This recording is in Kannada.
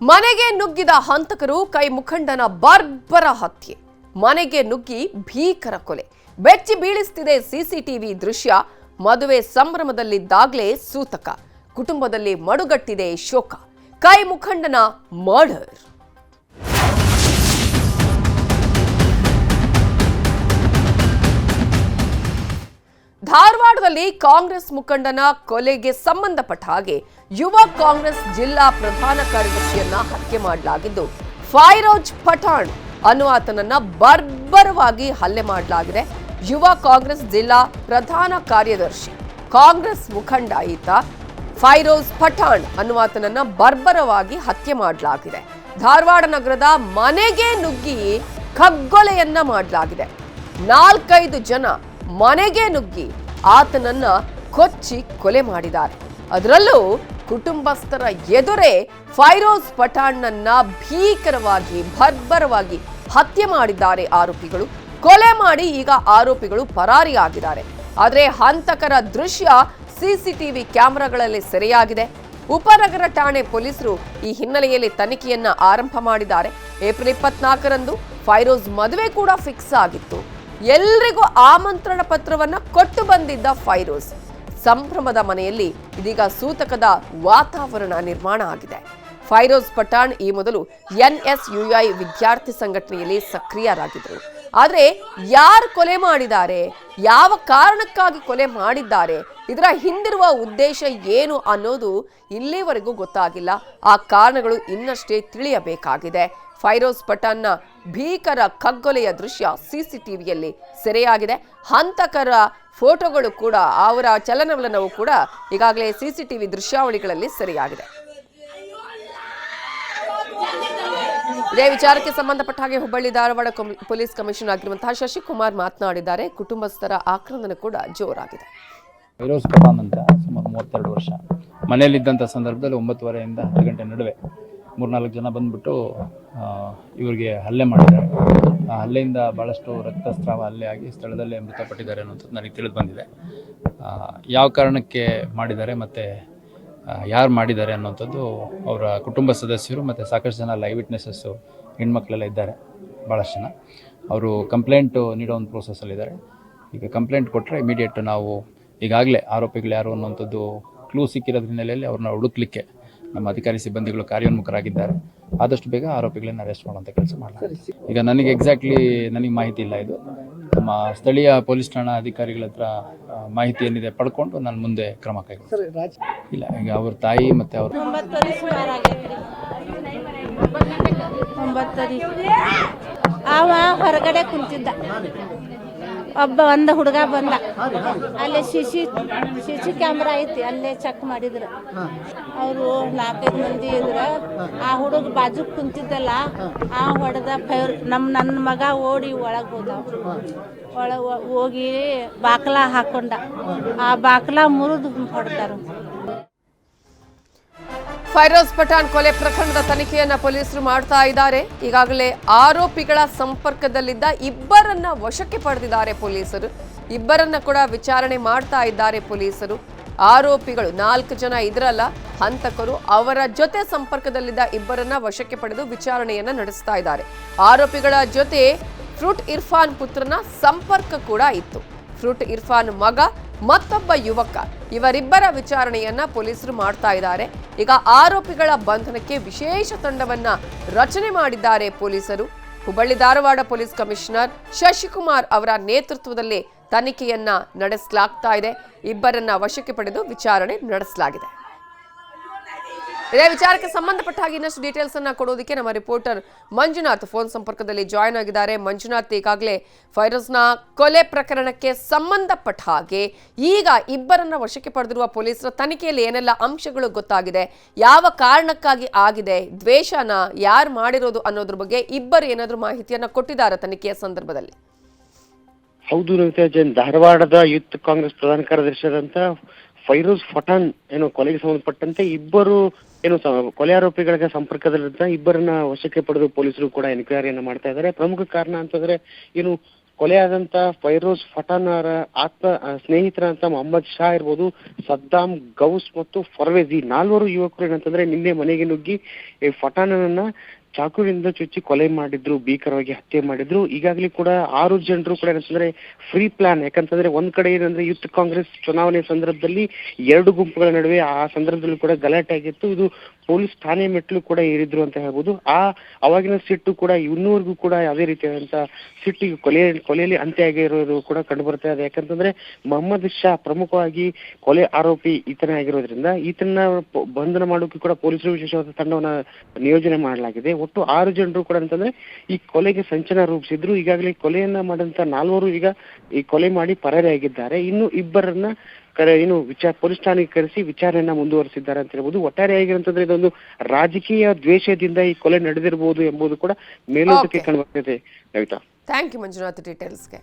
ಮನೆಗೆ ನುಗ್ಗಿದ ಹಂತಕರು ಕೈ ಮುಖಂಡನ ಬರ್ಬರ ಹತ್ಯೆ. ಮನೆಗೆ ನುಗ್ಗಿ ಭೀಕರ ಕೊಲೆ. ಬೆಚ್ಚಿ ಬೀಳಿಸ್ತಿದೆ ಸಿಸಿಟಿವಿ ದೃಶ್ಯ. ಮದುವೆ ಸಂಭ್ರಮದಲ್ಲಿದ್ದಾಗಲೇ ಸೂತಕ. ಕುಟುಂಬದಲ್ಲಿ ಮಡುಗಟ್ಟಿದೆ ಶೋಕ. ಕೈ ಮುಖಂಡನ ಮರ್ಡರ್. ಧಾರವಾಡದಲ್ಲಿ ಕಾಂಗ್ರೆಸ್ ಮುಖಂಡನ ಕೊಲೆಗೆ ಸಂಬಂಧಪಟ್ಟ ಹಾಗೆ ಯುವ ಕಾಂಗ್ರೆಸ್ ಜಿಲ್ಲಾ ಪ್ರಧಾನ ಕಾರ್ಯದರ್ಶಿಯನ್ನ ಹತ್ಯೆ ಮಾಡಲಾಗಿದ್ದು, ಫೈರೋಜ್ ಪಠಾಣ್ ಅನ್ನುವಾತನನ್ನ ಬರ್ಬರವಾಗಿ ಹಲ್ಲೆ ಮಾಡಲಾಗಿದೆ. ಯುವ ಕಾಂಗ್ರೆಸ್ ಜಿಲ್ಲಾ ಪ್ರಧಾನ ಕಾರ್ಯದರ್ಶಿ ಕಾಂಗ್ರೆಸ್ ಮುಖಂಡ ಈತ ಫೈರೋಜ್ ಪಠಾಣ್ ಅನ್ನುವಾತನನ್ನ ಬರ್ಬರವಾಗಿ ಹತ್ಯೆ ಮಾಡಲಾಗಿದೆ. ಧಾರವಾಡ ನಗರದ ಮನೆಗೆ ನುಗ್ಗಿ ಕಗ್ಗೊಲೆಯನ್ನ ಮಾಡಲಾಗಿದೆ. 4-5 ಜನ ಮನೆಗೆ ನುಗ್ಗಿ ಆತನನ್ನ ಕೊಚ್ಚಿ ಕೊಲೆ ಮಾಡಿದ್ದಾರೆ. ಅದರಲ್ಲೂ ಕುಟುಂಬಸ್ಥರ ಎದುರೇ ಫೈರೋಜ್ ಪಠಾಣ್ನನ್ನ ಭೀಕರವಾಗಿ ಬರ್ಬರವಾಗಿ ಹತ್ಯೆ ಮಾಡಿದ್ದಾರೆ ಆರೋಪಿಗಳು. ಕೊಲೆ ಮಾಡಿ ಈಗ ಆರೋಪಿಗಳು ಪರಾರಿಯಾಗಿದ್ದಾರೆ. ಆದರೆ ಹಂತಕರ ದೃಶ್ಯ ಸಿಸಿಟಿವಿ ಕ್ಯಾಮೆರಾಗಳಲ್ಲಿ ಸೆರೆಯಾಗಿದೆ. ಉಪನಗರ ಠಾಣೆ ಪೊಲೀಸರು ಈ ಹಿನ್ನೆಲೆಯಲ್ಲಿ ತನಿಖೆಯನ್ನ ಆರಂಭ ಮಾಡಿದ್ದಾರೆ. ಏಪ್ರಿಲ್ 24ರಂದು ಫೈರೋಜ್ ಮದುವೆ ಕೂಡ ಫಿಕ್ಸ್ ಆಗಿತ್ತು. ಎಲ್ರಿಗೂ ಆಮಂತ್ರಣ ಪತ್ರವನ್ನ ಕೊಟ್ಟು ಬಂದಿದ್ದ ಫೈರೋಜ್ ಸಂಭ್ರಮದ ಮನೆಯಲ್ಲಿ ಇದೀಗ ಸೂತಕದ ವಾತಾವರಣ ನಿರ್ಮಾಣ ಆಗಿದೆ. ಫೈರೋಜ್ ಪಠಾಣ್ ಈ ಮೊದಲು NSUI ವಿದ್ಯಾರ್ಥಿ ಸಂಘಟನೆಯಲ್ಲಿ ಸಕ್ರಿಯರಾಗಿದ್ದರು. ಆದರೆ ಯಾರು ಕೊಲೆ ಮಾಡಿದ್ದಾರೆ, ಯಾವ ಕಾರಣಕ್ಕಾಗಿ ಕೊಲೆ ಮಾಡಿದ್ದಾರೆ, ಇದರ ಹಿಂದಿರುವ ಉದ್ದೇಶ ಏನು ಅನ್ನೋದು ಇಲ್ಲಿವರೆಗೂ ಗೊತ್ತಾಗಿಲ್ಲ. ಆ ಕಾರಣಗಳು ಇನ್ನಷ್ಟೇ ತಿಳಿಯಬೇಕಾಗಿದೆ. ಫೈರೋಜ್ ಪಠಾಣ್ನ ಭೀಕರ ಕಗ್ಗೊಲೆಯ ದೃಶ್ಯ ಸಿಸಿಟಿವಿಯಲ್ಲಿ ಸೆರೆಯಾಗಿದೆ. ಹಂತಕರ ಫೋಟೋಗಳು ಕೂಡ, ಅವರ ಚಲನವಲನವು ಕೂಡ ಈಗಾಗಲೇ ಸಿಸಿಟಿವಿ ದೃಶ್ಯಾವಳಿಗಳಲ್ಲಿ ಸೆರೆಯಾಗಿದೆ. ಇದೇ ವಿಚಾರಕ್ಕೆ ಸಂಬಂಧಪಟ್ಟ ಹಾಗೆ ಹುಬ್ಬಳ್ಳಿ ಧಾರವಾಡ ಪೊಲೀಸ್ ಕಮಿಷನರ್ ಆಗಿರುವಂತಹ ಶಶಿಕುಮಾರ್ ಮಾತನಾಡಿದ್ದಾರೆ. ಕುಟುಂಬಸ್ಥರ ಆಕ್ರಂದನ ಕೂಡ ಜೋರಾಗಿದೆ. ಫೈರೋಜ್ ಪಠಾಣ್ ಅಂತ ಸುಮಾರು 32 ವರ್ಷ ಮನೆಯಲ್ಲಿದ್ದಂಥ ಸಂದರ್ಭದಲ್ಲಿ 9:30ಯಿಂದ 10 ಗಂಟೆ ನಡುವೆ 3-4 ಜನ ಬಂದ್ಬಿಟ್ಟು ಇವರಿಗೆ ಹಲ್ಲೆ ಮಾಡಿದ್ದಾರೆ. ಆ ಹಲ್ಲೆಯಿಂದ ಭಾಳಷ್ಟು ರಕ್ತಸ್ರಾವ ಹಲ್ಲೆ ಆಗಿ ಸ್ಥಳದಲ್ಲೇ ಮೃತಪಟ್ಟಿದ್ದಾರೆ ಅನ್ನೋಂಥದ್ದು ನನಗೆ ತಿಳಿದು ಬಂದಿದೆ. ಯಾವ ಕಾರಣಕ್ಕೆ ಮಾಡಿದ್ದಾರೆ ಮತ್ತು ಯಾರು ಮಾಡಿದ್ದಾರೆ ಅನ್ನೋಂಥದ್ದು ಅವರ ಕುಟುಂಬ ಸದಸ್ಯರು ಮತ್ತು ಸಾಕಷ್ಟು ಜನ ಲೈವ್ ವಿಟ್ನೆಸಸ್ಸು ಹೆಣ್ಮಕ್ಳೆಲ್ಲ ಇದ್ದಾರೆ. ಭಾಳಷ್ಟು ಜನ ಅವರು ಕಂಪ್ಲೇಂಟು ನೀಡೋ ಒಂದು ಪ್ರೋಸೆಸ್ಸಲ್ಲಿದ್ದಾರೆ. ಈಗ ಕಂಪ್ಲೇಂಟ್ ಕೊಟ್ಟರೆ ಇಮಿಡಿಯೇಟ್ ನಾವು ಈಗಾಗಲೇ ಆರೋಪಿಗಳು ಯಾರು ಅನ್ನೋಂಥದ್ದು ಕ್ಲೂ ಸಿಕ್ಕಿರೋದ್ರ ಹಿನ್ನೆಲೆಯಲ್ಲಿ ಅವ್ರನ್ನ ಹುಡುಕ್ಲಿಕ್ಕೆ ನಮ್ಮ ಅಧಿಕಾರಿ ಸಿಬ್ಬಂದಿಗಳು ಕಾರ್ಯೋನ್ಮುಖರಾಗಿದ್ದಾರೆ. ಆದಷ್ಟು ಬೇಗ ಆರೋಪಿಗಳನ್ನ ಅರೆಸ್ಟ್ ಮಾಡುವಂಥ ಕೆಲಸ ಮಾಡಲಾಗಿದೆ. ಈಗ ನನಗೆ ನನಗೆ ಮಾಹಿತಿ ಇಲ್ಲ. ಇದು ನಮ್ಮ ಸ್ಥಳೀಯ ಪೊಲೀಸ್ ಠಾಣಾ ಅಧಿಕಾರಿಗಳ ಹತ್ರ ಮಾಹಿತಿ ಏನಿದೆ ಪಡ್ಕೊಂಡು ನಾನು ಮುಂದೆ ಕ್ರಮ ಕೈಗೊಳ್ತೀನಿ. ಇಲ್ಲ, ಈಗ ಅವ್ರ ತಾಯಿ ಮತ್ತು ಅವ್ರ 9 ಅವ ಹೊರಗಡೆ ಕುಂತಿದ್ದ. ಒಂದು ಹುಡುಗ ಬಂದ. ಅಲ್ಲೇ ಸಿಸಿ ಕ್ಯಾಮ್ರಾ ಐತಿ, ಅಲ್ಲೇ ಚೆಕ್ ಮಾಡಿದ್ರು. ಅವರು 4-5 ಮಂದಿ ಇದ್ರ. ಆ ಹುಡುಗ ಬಾಜು ಕುಂತಿದ್ದಲ್ಲ, ಆ ಹೊಡೆದ ನನ್ನ ಮಗ ಓಡಿ ಒಳಗೆ ಹೋದ. ಹೋಗಿ ಬಾಕ್ಲ ಹಾಕೊಂಡ. ಆ ಬಾಕ್ಲ ಮುರಿದು ಹೊಡೆದಾರ. ಫೈರೋಜ್ ಪಠಾಣ್ ಕೊಲೆ ಪ್ರಕರಣದ ತನಿಖೆಯನ್ನ ಪೊಲೀಸರು ಮಾಡ್ತಾ ಇದ್ದಾರೆ. ಈಗಾಗಲೇ ಆರೋಪಿಗಳ ಸಂಪರ್ಕದಲ್ಲಿದ್ದ ಇಬ್ಬರನ್ನ ವಶಕ್ಕೆ ಪಡೆದಿದ್ದಾರೆ ಪೊಲೀಸರು. ಇಬ್ಬರನ್ನ ಕೂಡ ವಿಚಾರಣೆ ಮಾಡ್ತಾ ಇದ್ದಾರೆ ಪೊಲೀಸರು. ಆರೋಪಿಗಳು 4 ಜನ ಇದ್ರಲ್ಲ ಹಂತಕರು, ಅವರ ಜೊತೆ ಸಂಪರ್ಕದಲ್ಲಿದ್ದ ಇಬ್ಬರನ್ನ ವಶಕ್ಕೆ ಪಡೆದು ವಿಚಾರಣೆಯನ್ನ ನಡೆಸ್ತಾ ಇದ್ದಾರೆ. ಆರೋಪಿಗಳ ಜೊತೆ ಫ್ರೂಟ್ ಇರ್ಫಾನ್ ಪುತ್ರನ ಸಂಪರ್ಕ ಕೂಡ ಇತ್ತು. ಫ್ರೂಟ್ ಇರ್ಫಾನ್ ಮಗ ಮತ್ತೊಬ್ಬ ಯುವಕ, ಇವರಿಬ್ಬರ ವಿಚಾರಣೆಯನ್ನ ಪೊಲೀಸರು ಮಾಡ್ತಾ ಇದ್ದಾರೆ. ಈಗ ಆರೋಪಿಗಳ ಬಂಧನಕ್ಕೆ ವಿಶೇಷ ತಂಡವನ್ನ ರಚನೆ ಮಾಡಿದ್ದಾರೆ ಪೊಲೀಸರು. ಹುಬ್ಬಳ್ಳಿ ಧಾರವಾಡ ಪೊಲೀಸ್ ಕಮಿಷನರ್ ಶಶಿಕುಮಾರ್ ಅವರ ನೇತೃತ್ವದಲ್ಲಿ ತನಿಖೆಯನ್ನ ನಡೆಸಲಾಗ್ತಾ ಇದೆ. ಇಬ್ಬರನ್ನ ವಶಕ್ಕೆ ಪಡೆದು ವಿಚಾರಣೆ ನಡೆಸಲಾಗಿದೆ. ಇದೇ ವಿಚಾರಕ್ಕೆ ಸಂಬಂಧಪಟ್ಟ ಹಾಗೆ ಇನ್ನಷ್ಟು ಡೀಟೇಲ್ಸ್ ಅನ್ನ ಕೊಡೋದಕ್ಕೆ ನಮ್ಮ ರಿಪೋರ್ಟರ್ ಮಂಜುನಾಥ್ ಫೋನ್ ಸಂಪರ್ಕದಲ್ಲಿ ಜಾಯ್ನ್ ಆಗಿದ್ದಾರೆ. ಮಂಜುನಾಥ್, ಈಗಾಗಲೇ ಫೈರೋಜ್ನ ಕೊಲೆ ಪ್ರಕರಣಕ್ಕೆ ಸಂಬಂಧಪಟ್ಟ ಹಾಗೆ ಈಗ ಇಬ್ಬರನ್ನ ವಶಕ್ಕೆ ಪಡೆದಿರುವ ಪೊಲೀಸರ ತನಿಖೆಯಲ್ಲಿ ಏನೆಲ್ಲ ಅಂಶಗಳು ಗೊತ್ತಾಗಿದೆ, ಯಾವ ಕಾರಣಕ್ಕಾಗಿ ಆಗಿದೆ, ದ್ವೇಷನ ಯಾರು ಮಾಡಿರೋದು ಅನ್ನೋದ್ರ ಬಗ್ಗೆ ಇಬ್ಬರು ಏನಾದರೂ ಮಾಹಿತಿಯನ್ನ ಕೊಟ್ಟಿದ್ದಾರೆ ತನಿಖೆಯ ಸಂದರ್ಭದಲ್ಲಿ? ಹೌದು ನಮಿತಾ ಜೈನ್, ಧಾರವಾಡದ ಯೂತ್ ಕಾಂಗ್ರೆಸ್ ಪ್ರಧಾನ ಕಾರ್ಯದರ್ಶಿಯಾದಂತ ಫೈರೋಜ್ ಪಠಾಣ್ ಕೊಲೆಗೆ ಸಂಬಂಧಪಟ್ಟಂತೆ ಇಬ್ಬರು ಕೊಲೆ ಆರೋಪಿಗಳಿಗೆ ಸಂಪರ್ಕದಲ್ಲಿದ್ದ ಇಬ್ಬರನ್ನ ವಶಕ್ಕೆ ಪಡೆದು ಪೊಲೀಸರು ಕೂಡ ಎನ್ಕ್ವೈರಿಯನ್ನ ಮಾಡ್ತಾ ಇದ್ದಾರೆ. ಪ್ರಮುಖ ಕಾರಣ ಅಂತಂದ್ರೆ ಕೊಲೆಯಾದಂತ ಫೈರೋಜ್ ಪಠಾನ್ ಅವರ ಸ್ನೇಹಿತರಂತ ಮೊಹಮ್ಮದ್ ಶಾ ಇರ್ಬೋದು, ಸದ್ದಾಂ, ಗೌಸ್ ಮತ್ತು ಫರ್ವೇಜ್ ಈ 4 ಯುವಕರು ಏನಂತಂದ್ರೆ ನಿನ್ನೆ ಮನೆಗೆ ನುಗ್ಗಿ ಈ ಪಠಾಣನನ್ನ ಚಾಕುವಿನಿಂದ ಚುಚ್ಚಿ ಕೊಲೆ ಮಾಡಿದ್ರು, ಭೀಕರವಾಗಿ ಹತ್ಯೆ ಮಾಡಿದ್ರು. ಈಗಾಗಲೇ ಕೂಡ 6 ಜನರು ಕೂಡ ಏನಂತಂದ್ರೆ ಫ್ರೀ ಪ್ಲಾನ್, ಯಾಕಂತಂದ್ರೆ ಒಂದ್ ಕಡೆ ಏನಂದ್ರೆ ಯೂತ್ ಕಾಂಗ್ರೆಸ್ ಚುನಾವಣೆ ಸಂದರ್ಭದಲ್ಲಿ 2 ಗುಂಪುಗಳ ನಡುವೆ ಆ ಸಂದರ್ಭದಲ್ಲಿ ಕೂಡ ಗಲಾಟೆ ಆಗಿತ್ತು. ಇದು ಪೊಲೀಸ್ ಠಾಣೆ ಮೆಟ್ಲು ಕೂಡ ಏರಿದ್ರು ಅಂತ ಹೇಳ್ಬೋದು. ಅವಾಗಿನ ಸಿಟ್ಟು ಕೂಡ ಇನ್ನೂವರೆಗೂ ಕೂಡ ಯಾವುದೇ ರೀತಿಯಾದಂತ ಸಿಟ್ಟಿಗೆ ಕೊಲೆಯಲ್ಲಿ ಅಂತ್ಯ ಆಗಿರೋದು ಕೂಡ ಕಂಡು ಬರ್ತಾ ಇದೆ. ಯಾಕಂತಂದ್ರೆ ಮೊಹಮ್ಮದ್ ಶಾ ಪ್ರಮುಖವಾಗಿ ಕೊಲೆ ಆರೋಪಿ ಈತನೇ ಆಗಿರೋದ್ರಿಂದ ಈತನ ಬಂಧನ ಮಾಡೋಕೆ ಕೂಡ ಪೊಲೀಸರು ವಿಶೇಷವಾದ ತಂಡವನ್ನ ನಿಯೋಜನೆ ಮಾಡಲಾಗಿದೆ. ಒಟ್ಟು 6 ಜನರು ಕೂಡ ಅಂತಂದ್ರೆ ಈ ಕೊಲೆಗೆ ಸಂಚನ ರೂಪಿಸಿದ್ರು. ಈಗಾಗಲೇ ಕೊಲೆಯನ್ನ ಮಾಡಿದಂತ 4 ಈಗ ಈ ಕೊಲೆ ಮಾಡಿ ಪರಾರಿಯಾಗಿದ್ದಾರೆ. ಇನ್ನು ಇಬ್ಬರನ್ನ ಪೊಲೀಸ್ ಠಾಣೆಗೆ ಕರೆಸಿ ವಿಚಾರಣೆಯನ್ನ ಮುಂದುವರಿಸಿದ್ದಾರೆ ಅಂತ ಹೇಳ್ಬೋದು. ಒಟ್ಟಾರೆಯಾಗಿರಂತಂದ್ರೆ ಇದೊಂದು ರಾಜಕೀಯ ದ್ವೇಷದಿಂದ ಈ ಕೊಲೆ ನಡೆದಿರಬಹುದು ಎಂಬುದು ಕೂಡ ಮೇಲ್ನೋಟಕ್ಕೆ ಕಂಡು ಬರ್ತಿದೆ. Kavita, thank you Manjunath ಡೀಟೇಲ್ಸ್ಗೆ.